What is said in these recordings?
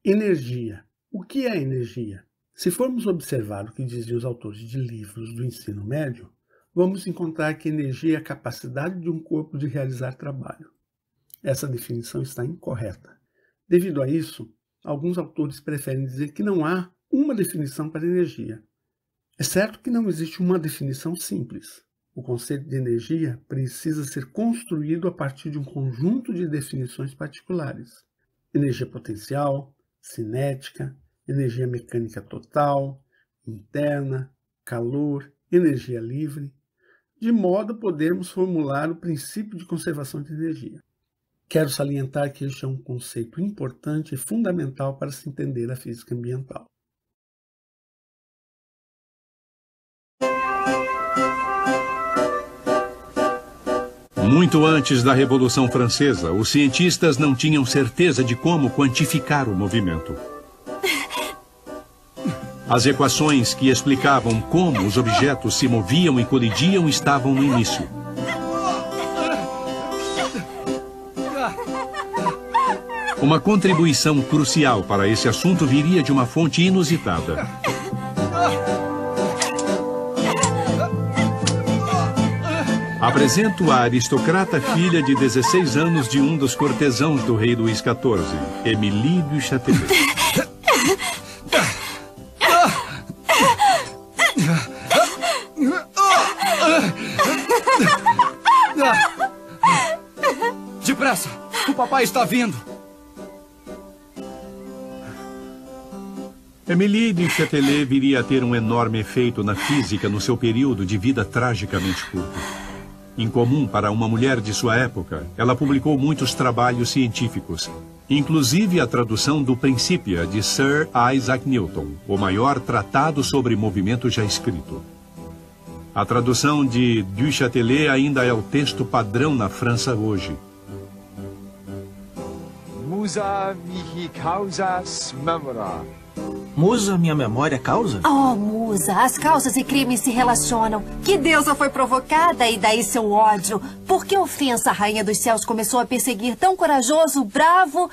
Energia. O que é energia? Se formos observar o que diziam os autores de livros do ensino médio, vamos encontrar que energia é a capacidade de um corpo de realizar trabalho. Essa definição está incorreta. Devido a isso, alguns autores preferem dizer que não há uma definição para energia. É certo que não existe uma definição simples. O conceito de energia precisa ser construído a partir de um conjunto de definições particulares. Energia potencial, cinética, energia mecânica total, interna, calor, energia livre, de modo a podermos formular o princípio de conservação de energia. Quero salientar que este é um conceito importante e fundamental para se entender a física ambiental. Muito antes da Revolução Francesa, os cientistas não tinham certeza de como quantificar o movimento. As equações que explicavam como os objetos se moviam e colidiam estavam no início. Uma contribuição crucial para esse assunto viria de uma fonte inusitada. Apresento a aristocrata filha de 16 anos de um dos cortesãos do rei Luís XIV, Émilie du Châtelet. Depressa! O papai está vindo! Émilie du Châtelet viria a ter um enorme efeito na física no seu período de vida tragicamente curto. Incomum para uma mulher de sua época, ela publicou muitos trabalhos científicos, inclusive a tradução do Principia de Sir Isaac Newton, o maior tratado sobre movimento já escrito. A tradução de Du Châtelet ainda é o texto padrão na França hoje. Musa mihi causas memora. Musa, minha memória causa? Oh, Musa, as causas e crimes se relacionam. Que deusa foi provocada e daí seu ódio? Por que ofensa a rainha dos céus começou a perseguir tão corajoso, bravo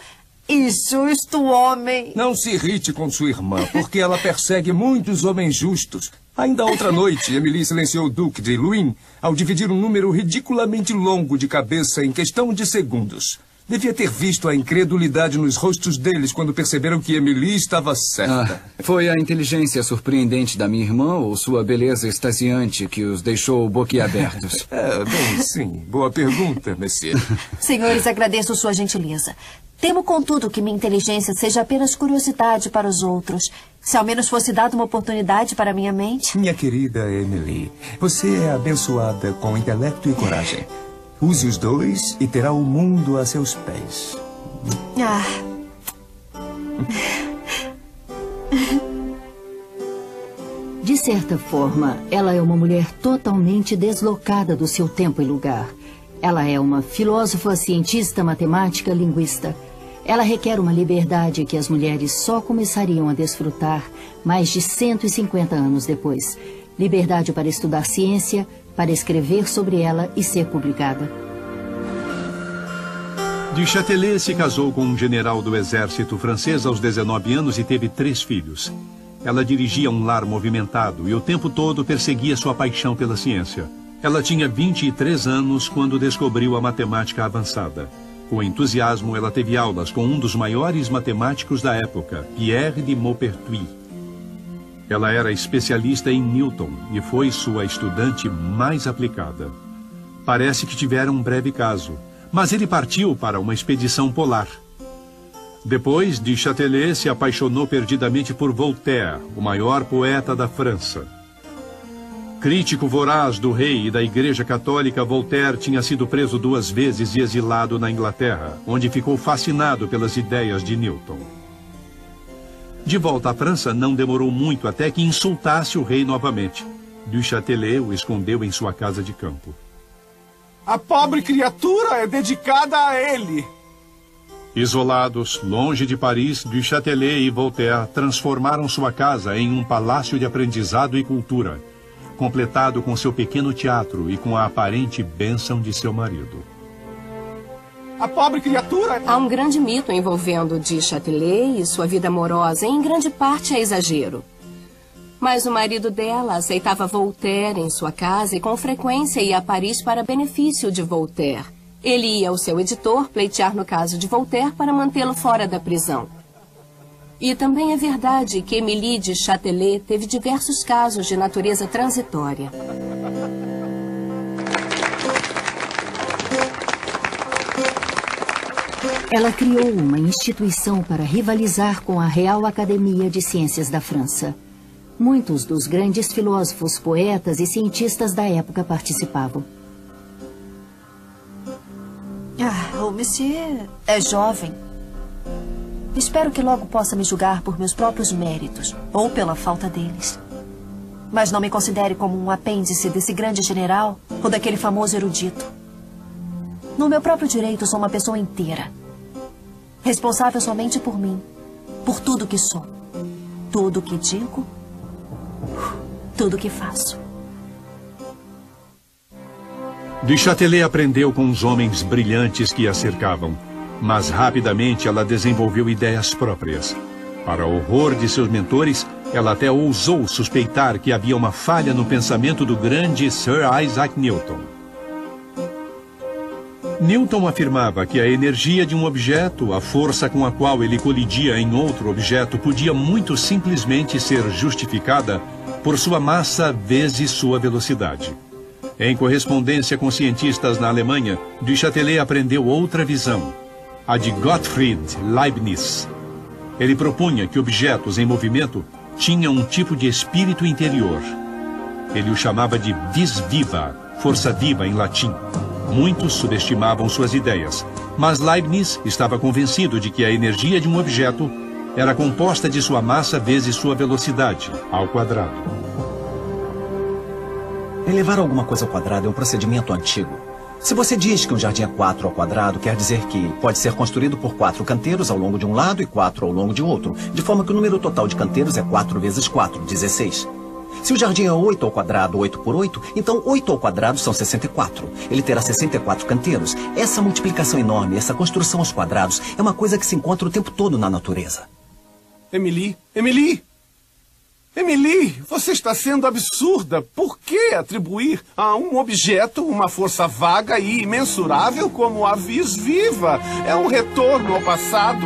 e justo homem? Não se irrite com sua irmã, porque ela persegue muitos homens justos. Ainda outra noite, Émilie silenciou o Duque de Luynes ao dividir um número ridiculamente longo de cabeça em questão de segundos. Devia ter visto a incredulidade nos rostos deles quando perceberam que Émilie estava certa. Foi a inteligência surpreendente da minha irmã ou sua beleza extasiante que os deixou boquiabertos? Bem, sim. Boa pergunta, Monsieur. Senhores, agradeço sua gentileza. Temo, contudo, que minha inteligência seja apenas curiosidade para os outros. Se ao menos fosse dada uma oportunidade para minha mente. Minha querida Émilie, você é abençoada com intelecto e coragem. Use os dois e terá o mundo a seus pés. De certa forma, ela é uma mulher totalmente deslocada do seu tempo e lugar. Ela é uma filósofa, cientista, matemática, linguista. Ela requer uma liberdade que as mulheres só começariam a desfrutar mais de 150 anos depois. Liberdade para estudar ciência, para escrever sobre ela e ser publicada. Du Châtelet se casou com um general do exército francês aos 19 anos e teve 3 filhos. Ela dirigia um lar movimentado e o tempo todo perseguia sua paixão pela ciência. Ela tinha 23 anos quando descobriu a matemática avançada. Com entusiasmo, ela teve aulas com um dos maiores matemáticos da época, Pierre de Maupertuis. Ela era especialista em Newton e foi sua estudante mais aplicada. Parece que tiveram um breve caso, mas ele partiu para uma expedição polar. Depois, Du Châtelet se apaixonou perdidamente por Voltaire, o maior poeta da França. Crítico voraz do rei e da Igreja Católica, Voltaire tinha sido preso 2 vezes e exilado na Inglaterra, onde ficou fascinado pelas ideias de Newton. De volta à França, não demorou muito até que insultasse o rei novamente. Du Châtelet o escondeu em sua casa de campo. A pobre criatura é dedicada a ele. Isolados, longe de Paris, Du Châtelet e Voltaire transformaram sua casa em um palácio de aprendizado e cultura, completado com seu pequeno teatro e com a aparente bênção de seu marido. A pobre criatura... Há um grande mito envolvendo de Châtelet e sua vida amorosa, e em grande parte é exagero. Mas o marido dela aceitava Voltaire em sua casa e com frequência ia a Paris para benefício de Voltaire. Ele ia ao seu editor pleitear no caso de Voltaire para mantê-lo fora da prisão. E também é verdade que Émilie de Châtelet teve diversos casos de natureza transitória. Ela criou uma instituição para rivalizar com a Real Academia de Ciências da França. Muitos dos grandes filósofos, poetas e cientistas da época participavam. O monsieur é jovem. Espero que logo possa me julgar por meus próprios méritos, ou pela falta deles. Mas não me considere como um apêndice desse grande general ou daquele famoso erudito. No meu próprio direito, sou uma pessoa inteira. Responsável somente por mim, por tudo que sou, tudo que digo, tudo que faço. Du Châtelet aprendeu com os homens brilhantes que a cercavam, mas rapidamente ela desenvolveu ideias próprias. Para o horror de seus mentores, ela até ousou suspeitar que havia uma falha no pensamento do grande Sir Isaac Newton. Newton afirmava que a energia de um objeto, a força com a qual ele colidia em outro objeto, podia muito simplesmente ser justificada por sua massa vezes sua velocidade. Em correspondência com cientistas na Alemanha, Du Châtelet aprendeu outra visão, a de Gottfried Leibniz. Ele propunha que objetos em movimento tinham um tipo de espírito interior. Ele o chamava de vis viva, força viva em latim. Muitos subestimavam suas ideias, mas Leibniz estava convencido de que a energia de um objeto era composta de sua massa vezes sua velocidade, ao quadrado. Elevar alguma coisa ao quadrado é um procedimento antigo. Se você diz que um jardim é 4 ao quadrado, quer dizer que pode ser construído por 4 canteiros ao longo de um lado e 4 ao longo de outro, de forma que o número total de canteiros é 4 vezes 4, 16. Se o jardim é 8 ao quadrado, 8 por 8, então 8 ao quadrado são 64. Ele terá 64 canteiros. Essa multiplicação enorme, essa construção aos quadrados, é uma coisa que se encontra o tempo todo na natureza. Émilie! Émilie! Émilie, você está sendo absurda. Por que atribuir a um objeto uma força vaga e imensurável como a vis viva? É um retorno ao passado.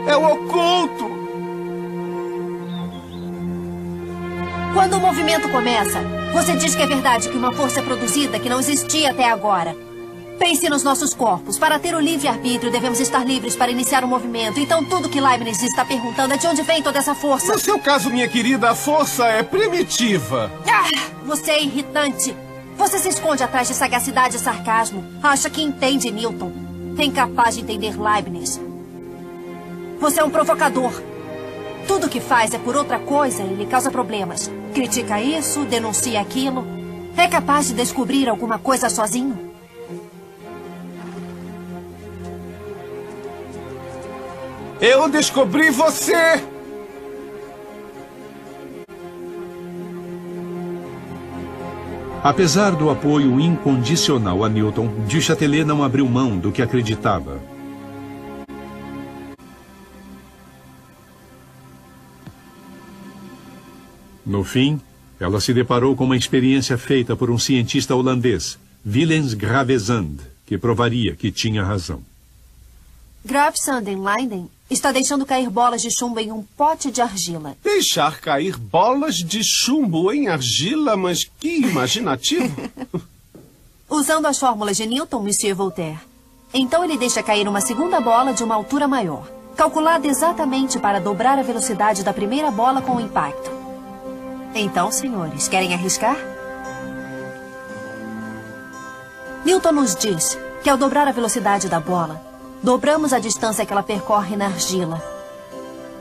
É o oculto. Quando o movimento começa, você diz que é verdade que uma força é produzida que não existia até agora. Pense nos nossos corpos. Para ter o livre-arbítrio, devemos estar livres para iniciar um movimento. Então, tudo que Leibniz está perguntando é de onde vem toda essa força. No seu caso, minha querida, a força é primitiva. Você é irritante. Você se esconde atrás de sagacidade e sarcasmo. Acha que entende Newton. É incapaz de entender Leibniz. Você é um provocador. Tudo que faz é por outra coisa e lhe causa problemas. Critica isso, denuncia aquilo. É capaz de descobrir alguma coisa sozinho? Eu descobri você! Apesar do apoio incondicional a Newton, Du Châtelet não abriu mão do que acreditava. No fim, ela se deparou com uma experiência feita por um cientista holandês, Willens Gravesand, que provaria que tinha razão. Gravesand em Leiden está deixando cair bolas de chumbo em um pote de argila. Deixar cair bolas de chumbo em argila? Mas que imaginativo! Usando as fórmulas de Newton, Monsieur Voltaire. Então ele deixa cair uma segunda bola de uma altura maior, calculada exatamente para dobrar a velocidade da primeira bola com o impacto. Então, senhores, querem arriscar? Newton nos diz que ao dobrar a velocidade da bola, dobramos a distância que ela percorre na argila.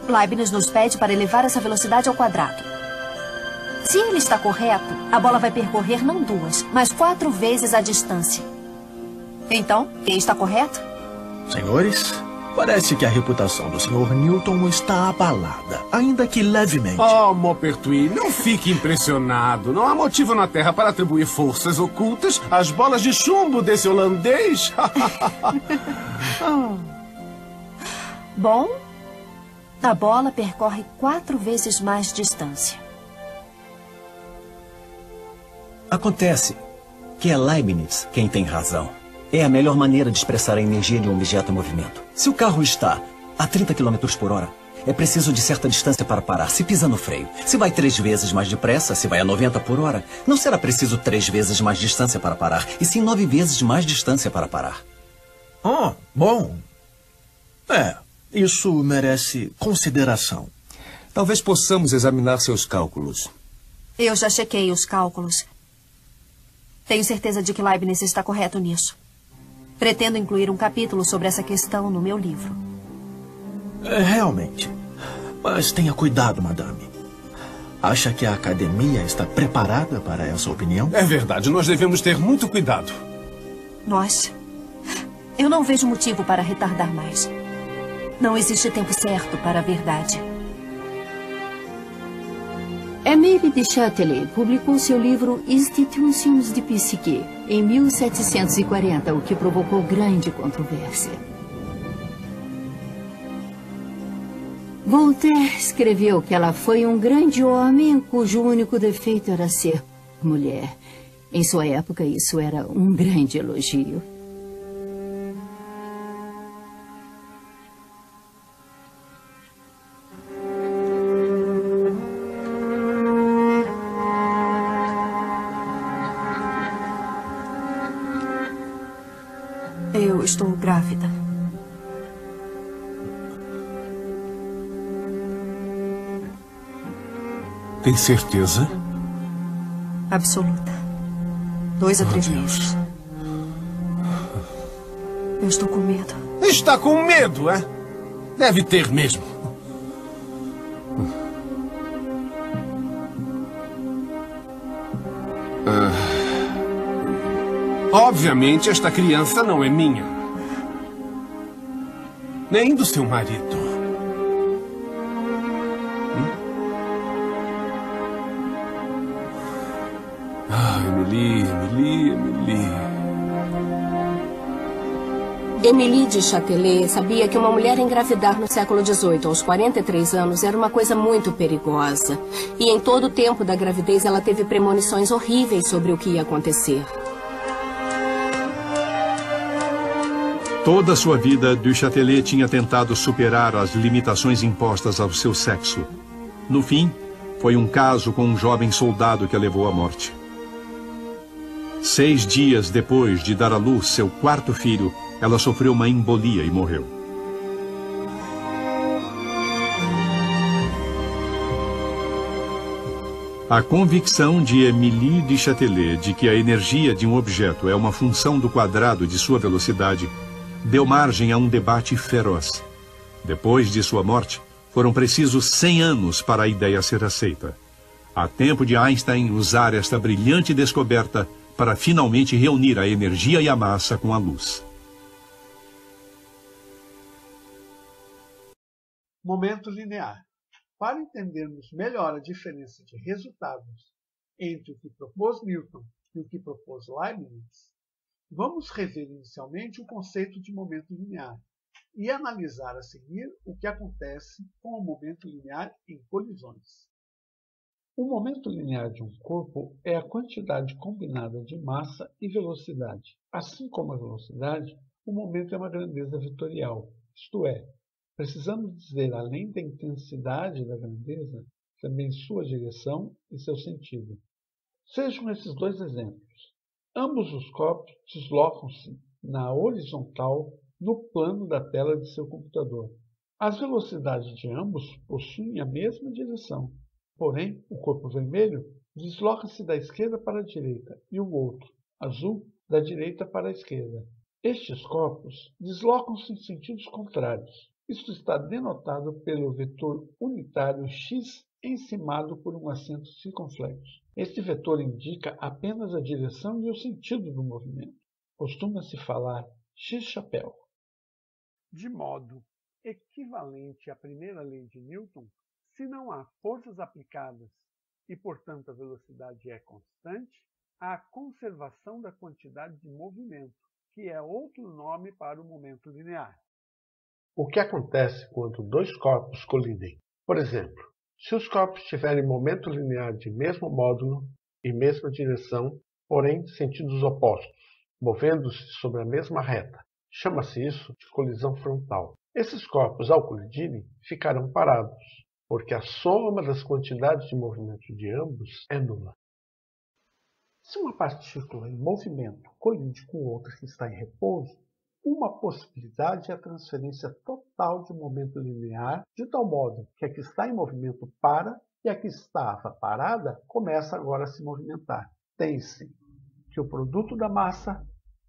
Leibniz nos pede para elevar essa velocidade ao quadrado. Se ele está correto, a bola vai percorrer não 2, mas 4 vezes a distância. Então, quem está correto? Senhores, Parece que a reputação do Sr. Newton está abalada, ainda que levemente. Oh, Maupertuis, não fique impressionado. Não há motivo na Terra para atribuir forças ocultas às bolas de chumbo desse holandês. Bom, a bola percorre 4 vezes mais distância. Acontece que é Leibniz quem tem razão. É a melhor maneira de expressar a energia de um objeto em movimento. Se o carro está a 30 km por hora, é preciso de certa distância para parar. Se pisa no freio, se vai 3 vezes mais depressa, se vai a 90 por hora, não será preciso 3 vezes mais distância para parar, e sim 9 vezes mais distância para parar. Oh, bom. Isso merece consideração. Talvez possamos examinar seus cálculos. Eu já chequei os cálculos. Tenho certeza de que Leibniz está correto nisso. Pretendo incluir um capítulo sobre essa questão no meu livro. Realmente. Mas tenha cuidado, madame. Acha que a academia está preparada para essa opinião? É verdade, nós devemos ter muito cuidado. Nós? Eu não vejo motivo para retardar mais. Não existe tempo certo para a verdade. Émile de Châtelet publicou seu livro Institutions de Psyché em 1740, o que provocou grande controvérsia. Voltaire escreveu que ela foi um grande homem cujo único defeito era ser mulher. Em sua época, isso era um grande elogio. Eu estou grávida. Tem certeza? Absoluta. 2 a 3 meses. Eu estou com medo. Está com medo, é? Deve ter mesmo. Obviamente, esta criança não é minha. Nem do seu marido. Emily. Émile de Châtelet sabia que uma mulher engravidar no século XVIII aos 43 anos era uma coisa muito perigosa. E em todo o tempo da gravidez ela teve premonições horríveis sobre o que ia acontecer. Toda a sua vida, Du Châtelet tinha tentado superar as limitações impostas ao seu sexo. No fim, foi um caso com um jovem soldado que a levou à morte. 6 dias depois de dar à luz seu 4º filho, ela sofreu uma embolia e morreu. A convicção de Émile de Châtelet de que a energia de um objeto é uma função do quadrado de sua velocidade deu margem a um debate feroz. Depois de sua morte, foram precisos 100 anos para a ideia ser aceita. Há tempo de Einstein usar esta brilhante descoberta para finalmente reunir a energia e a massa com a luz. Momento linear. Para entendermos melhor a diferença de resultados entre o que propôs Newton e o que propôs Leibniz, vamos rever inicialmente o conceito de momento linear e analisar a seguir o que acontece com o momento linear em colisões. O momento linear de um corpo é a quantidade combinada de massa e velocidade. Assim como a velocidade, o momento é uma grandeza vetorial, isto é, precisamos dizer, além da intensidade da grandeza, também sua direção e seu sentido. Sejam esses 2 exemplos. Ambos os corpos deslocam-se na horizontal no plano da tela de seu computador. As velocidades de ambos possuem a mesma direção. Porém, o corpo vermelho desloca-se da esquerda para a direita e o outro, azul, da direita para a esquerda. Estes corpos deslocam-se em sentidos contrários. Isto está denotado pelo vetor unitário x encimado por um acento circunflexo. Este vetor indica apenas a direção e o sentido do movimento. Costuma-se falar x-chapéu. De modo equivalente à primeira lei de Newton, se não há forças aplicadas e, portanto, a velocidade é constante, há conservação da quantidade de movimento, que é outro nome para o momento linear. O que acontece quando dois corpos colidem? Por exemplo, se os corpos tiverem momento linear de mesmo módulo e mesma direção, porém sentidos opostos, movendo-se sobre a mesma reta, chama-se isso de colisão frontal. Esses corpos, ao colidirem, ficarão parados, porque a soma das quantidades de movimento de ambos é nula. Se uma partícula em movimento colide com outra que está em repouso, uma possibilidade é a transferência total de momento linear, de tal modo que a que está em movimento para e a que estava parada começa agora a se movimentar. Tem-se que o produto da massa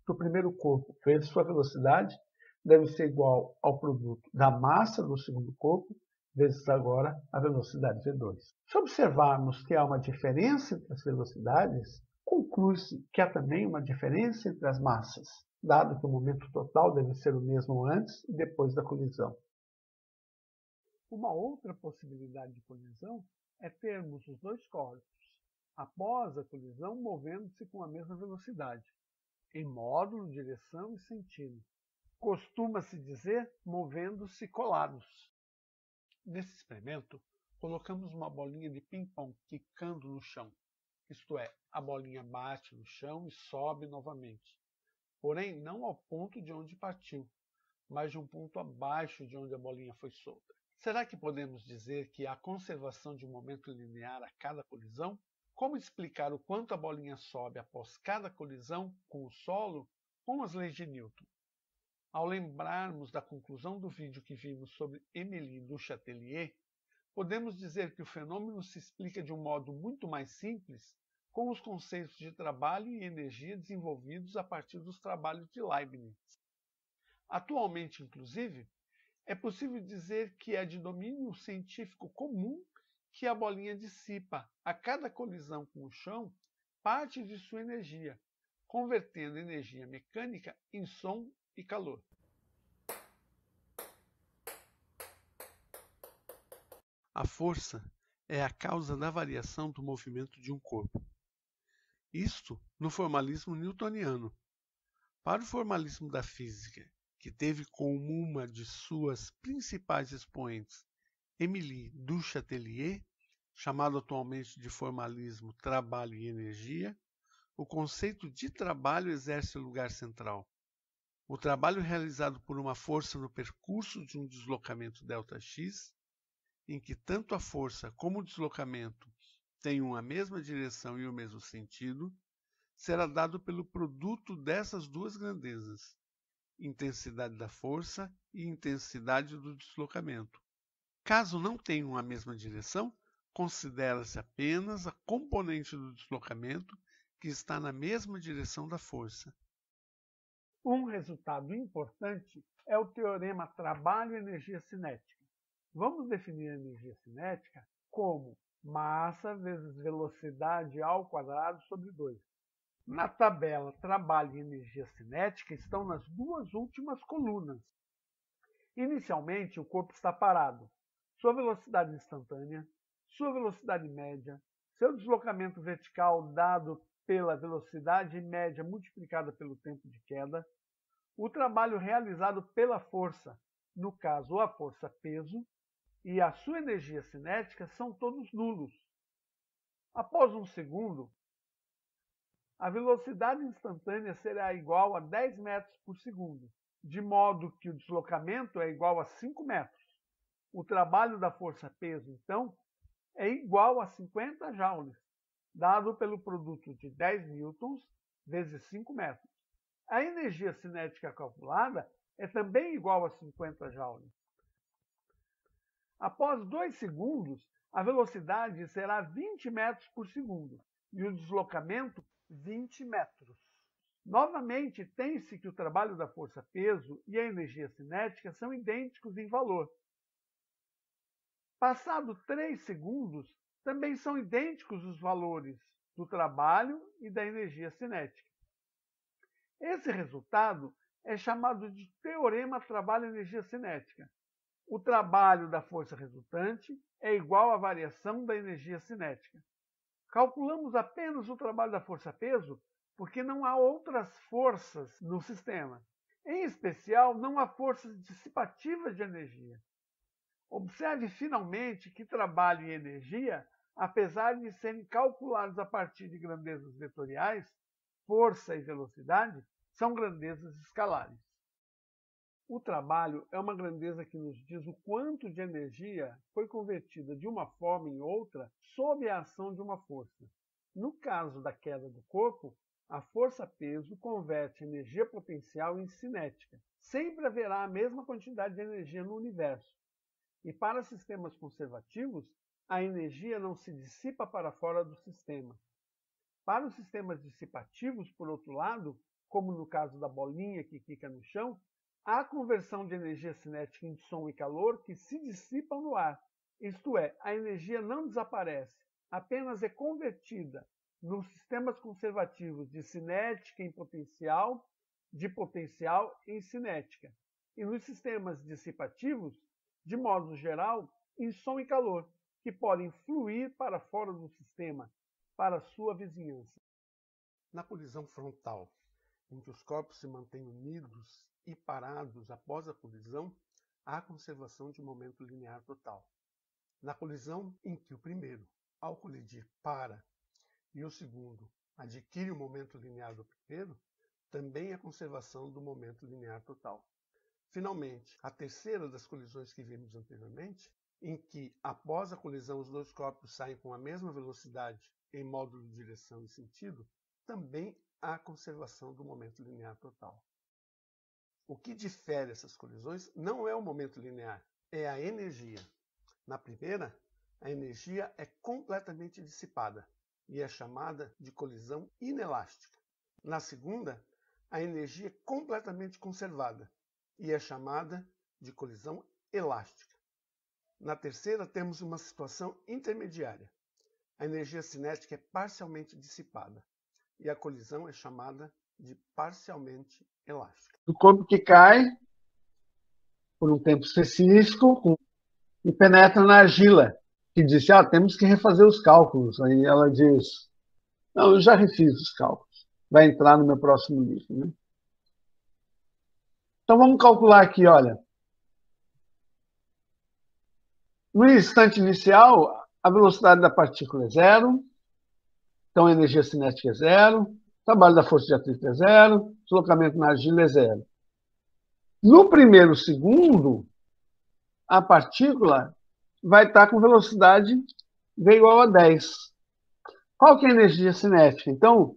do primeiro corpo vezes sua velocidade deve ser igual ao produto da massa do segundo corpo vezes agora a velocidade V2. Se observarmos que há uma diferença entre as velocidades, conclui-se que há também uma diferença entre as massas, dado que o momento total deve ser o mesmo antes e depois da colisão. Uma outra possibilidade de colisão é termos os dois corpos, após a colisão, movendo-se com a mesma velocidade, em módulo, direção e sentido. Costuma-se dizer movendo-se colados. Nesse experimento, colocamos uma bolinha de ping-pong quicando no chão. Isto é, a bolinha bate no chão e sobe novamente. Porém, não ao ponto de onde partiu, mas de um ponto abaixo de onde a bolinha foi solta. Será que podemos dizer que há conservação de um momento linear a cada colisão? Como explicar o quanto a bolinha sobe após cada colisão com o solo com as leis de Newton? Ao lembrarmos da conclusão do vídeo que vimos sobre Émilie du Châtellier, podemos dizer que o fenômeno se explica de um modo muito mais simples com os conceitos de trabalho e energia desenvolvidos a partir dos trabalhos de Leibniz. Atualmente, inclusive, é possível dizer que é de domínio científico comum que a bolinha dissipa, a cada colisão com o chão, parte de sua energia, convertendo energia mecânica em som e calor. A força é a causa da variação do movimento de um corpo. Isto no formalismo newtoniano. Para o formalismo da física, que teve como uma de suas principais expoentes Émilie du Châtellier, chamado atualmente de formalismo trabalho e energia, o conceito de trabalho exerce lugar central. O trabalho realizado por uma força no percurso de um deslocamento ΔX, em que tanto a força como o deslocamento tenham a mesma direção e o mesmo sentido, será dado pelo produto dessas duas grandezas, intensidade da força e intensidade do deslocamento. Caso não tenham a mesma direção, considera-se apenas a componente do deslocamento que está na mesma direção da força. Um resultado importante é o teorema trabalho-energia cinética. Vamos definir a energia cinética como massa vezes velocidade ao quadrado sobre 2. Na tabela trabalho e energia cinética estão nas duas últimas colunas. Inicialmente, o corpo está parado. Sua velocidade instantânea, sua velocidade média, seu deslocamento vertical dado pela velocidade média multiplicada pelo tempo de queda, o trabalho realizado pela força, no caso a força-peso, e a sua energia cinética são todos nulos. Após um segundo, a velocidade instantânea será igual a 10 metros por segundo, de modo que o deslocamento é igual a 5 metros. O trabalho da força-peso, então, é igual a 50 joules, dado pelo produto de 10 newtons vezes 5 metros. A energia cinética calculada é também igual a 50 joules. Após 2 segundos, a velocidade será 20 metros por segundo e o deslocamento 20 metros. Novamente, tem-se que o trabalho da força-peso e a energia cinética são idênticos em valor. Passado 3 segundos, também são idênticos os valores do trabalho e da energia cinética. Esse resultado é chamado de teorema trabalho-energia cinética. O trabalho da força resultante é igual à variação da energia cinética. Calculamos apenas o trabalho da força-peso porque não há outras forças no sistema. Em especial, não há forças dissipativas de energia. Observe finalmente que trabalho e energia, apesar de serem calculados a partir de grandezas vetoriais, força e velocidade, são grandezas escalares. O trabalho é uma grandeza que nos diz o quanto de energia foi convertida de uma forma em outra sob a ação de uma força. No caso da queda do corpo, a força-peso converte energia potencial em cinética. Sempre haverá a mesma quantidade de energia no universo. E para sistemas conservativos, a energia não se dissipa para fora do sistema. Para os sistemas dissipativos, por outro lado, como no caso da bolinha que quica no chão, há conversão de energia cinética em som e calor que se dissipam no ar. Isto é, a energia não desaparece, apenas é convertida nos sistemas conservativos de cinética em potencial, de potencial em cinética, e nos sistemas dissipativos, de modo geral, em som e calor, que podem fluir para fora do sistema, para sua vizinhança. Na colisão frontal, em que os corpos se mantêm unidos e parados após a colisão, há conservação de momento linear total. Na colisão em que o primeiro, ao colidir, para e o segundo adquire o momento linear do primeiro, também há conservação do momento linear total. Finalmente, a terceira das colisões que vimos anteriormente, em que após a colisão os dois corpos saem com a mesma velocidade em módulo de direção e sentido, também há conservação do momento linear total. O que difere essas colisões não é o momento linear, é a energia. Na primeira, a energia é completamente dissipada e é chamada de colisão inelástica. Na segunda, a energia é completamente conservada e é chamada de colisão elástica. Na terceira, temos uma situação intermediária. A energia cinética é parcialmente dissipada e a colisão é chamada de parcialmente elástica. O corpo que cai por um tempo específico e penetra na argila, que disse, temos que refazer os cálculos. Aí ela diz, não, eu já refiz os cálculos. Vai entrar no meu próximo livro, né? Então vamos calcular aqui, olha. No instante inicial, a velocidade da partícula é zero, então a energia cinética é zero, o trabalho da força de atrito é zero, deslocamento na argila é zero. No primeiro segundo, a partícula vai estar com velocidade V igual a 10. Qual que é a energia cinética? Então,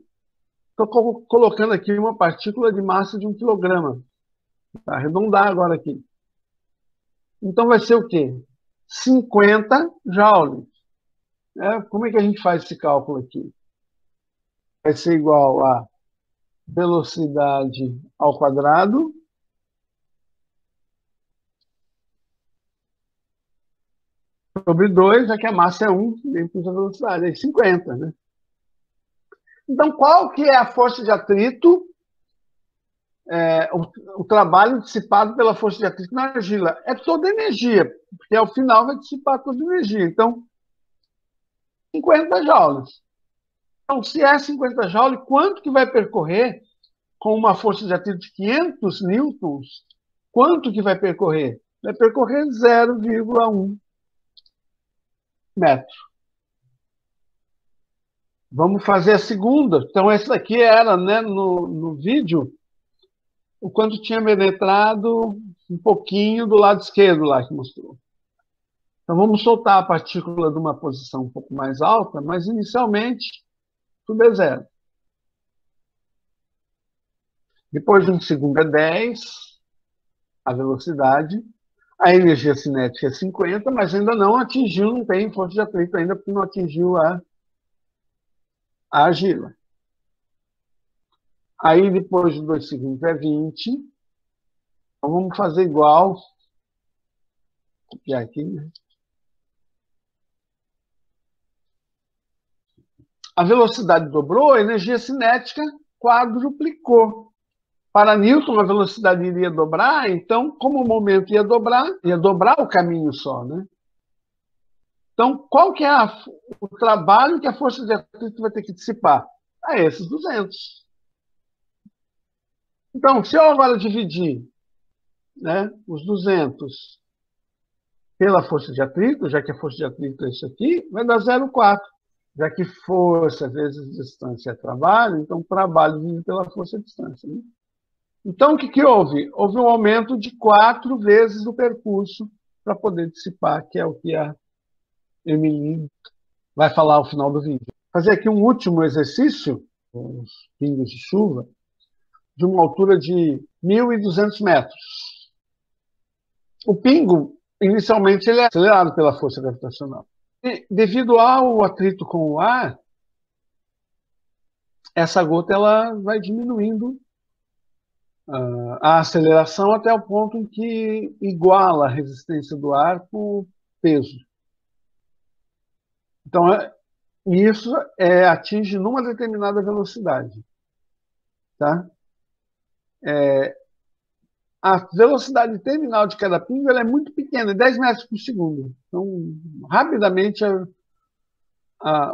estou colocando aqui uma partícula de massa de 1 kg. Vou arredondar agora aqui. Então vai ser o quê? 50 joules. Como é que a gente faz esse cálculo aqui? Vai ser igual a velocidade ao quadrado sobre 2, já que a massa é 1, dentro da velocidade, é 50, né? Então, qual que é a força de atrito? O trabalho dissipado pela força de atrito na argila. É toda a energia, porque ao final vai dissipar toda a energia. Então, 50 joules. Então, se é 50 joules, quanto que vai percorrer com uma força de atrito de 500 newtons? Quanto que vai percorrer? Vai percorrer 0,1 metro. Vamos fazer a segunda. Então, essa daqui era, né, no vídeo, o quanto tinha penetrado um pouquinho do lado esquerdo lá que mostrou. Então, vamos soltar a partícula de uma posição um pouco mais alta, mas inicialmente tudo é zero. Depois de um segundo é 10, a velocidade. A energia cinética é 50, mas ainda não atingiu, não tem força de atrito ainda, porque não atingiu a argila. Aí, depois de 2 segundos, é 20. Então, vamos fazer igual. Vou copiar aqui, né? A velocidade dobrou, a energia cinética quadruplicou. Para Newton, a velocidade iria dobrar, então, como o momento ia dobrar o caminho só, né? Então, qual que é o trabalho que a força de atrito vai ter que dissipar? Esses 200. Então, se eu agora dividir, né, os 200 pela força de atrito, já que a força de atrito é isso aqui, vai dar 0,4. Já que força vezes distância é trabalho, então trabalho dividido pela força de distância. Né? Então, o que houve? Houve um aumento de 4 vezes o percurso para poder dissipar, que é o que a Emily vai falar ao final do vídeo. Vou fazer aqui um último exercício, com os pingos de chuva, de uma altura de 1.200 metros. O pingo, inicialmente, ele é acelerado pela força gravitacional. E, devido ao atrito com o ar, essa gota ela vai diminuindo a aceleração até o ponto em que iguala a resistência do ar com o peso. Então, isso atinge numa determinada velocidade. Tá? A velocidade terminal de cada pingo ela é muito pequena, 10 metros por segundo. Então, rapidamente,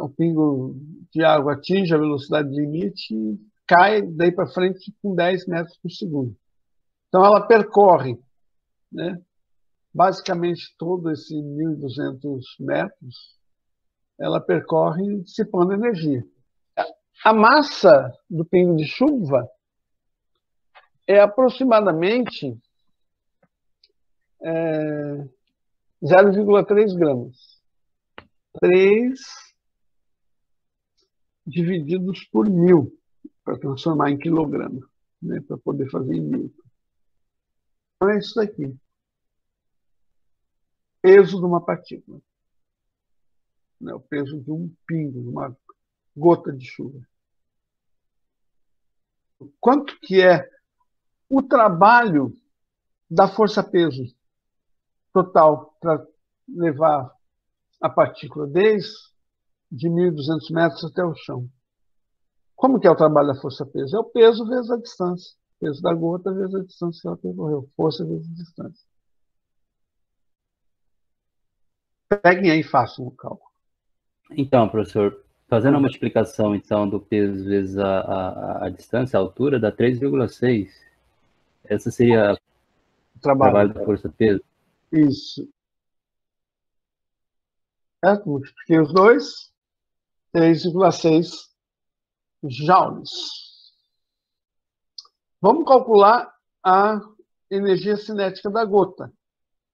o pingo de água atinge a velocidade limite e cai daí para frente com 10 metros por segundo. Então, ela percorre, né, basicamente todo esse 1.200 metros, ela percorre dissipando energia. A massa do pingo de chuva é aproximadamente 0,3 gramas. 3 divididos por 1.000, para transformar em quilograma, né, para poder fazer em Newton. Então é isso daqui. Peso de uma partícula. Né, o peso de um pingo, de uma gota de chuva. Quanto que é o trabalho da força-peso total para levar a partícula desde 1.200 metros até o chão? Como que é o trabalho da força-peso? É o peso vezes a distância. O peso da gota vezes a distância que ela percorreu. Força vezes a distância. Peguem aí fácil no cálculo. Então, professor, fazendo a multiplicação então, do peso vezes a distância, a altura, dá 3,6. Essa seria o trabalho da força-peso? Isso. Certo? Multipliquei os dois. 3,6 joules. Vamos calcular a energia cinética da gota.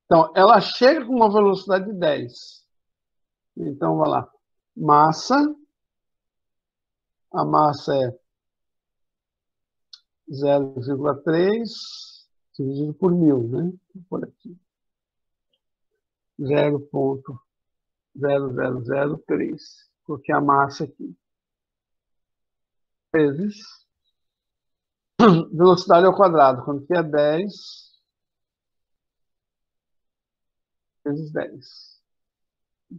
Então, ela chega com uma velocidade de 10. Então, vai lá. Massa. A massa é 0,3 dividido por 1.000, né? Por aqui. 0,0003. Porque a massa aqui. Vezes. Velocidade ao quadrado. Quando que é 10 vezes 10.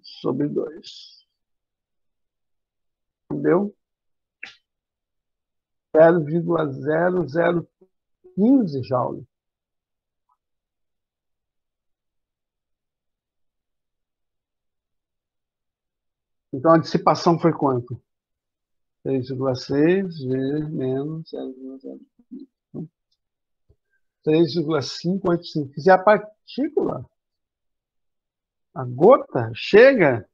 Sobre 2. Entendeu? 0,0015 joules. Então, a dissipação foi quanto? 3,6 vezes menos 0,05. 3,585. Se a partícula, a gota, chega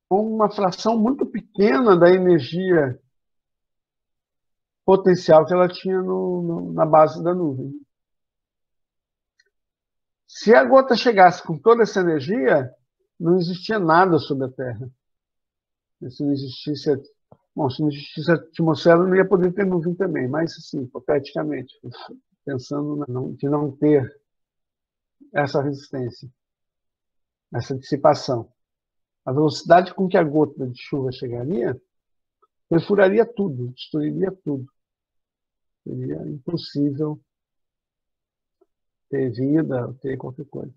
com uma fração muito pequena da energia potencial que ela tinha na base da nuvem. Se a gota chegasse com toda essa energia, não existia nada sobre a Terra. Se não existisse a atmosfera, não ia poder ter nuvem também, mas, assim, hipoteticamente, pensando de não ter essa resistência, essa dissipação. A velocidade com que a gota de chuva chegaria, perfuraria tudo, destruiria tudo. Seria impossível ter vida, ter qualquer coisa.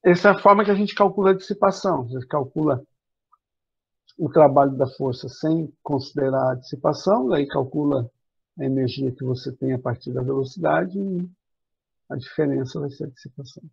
Essa é a forma que a gente calcula a dissipação. Você calcula o trabalho da força sem considerar a dissipação, daí calcula a energia que você tem a partir da velocidade e a diferença vai ser a dissipação.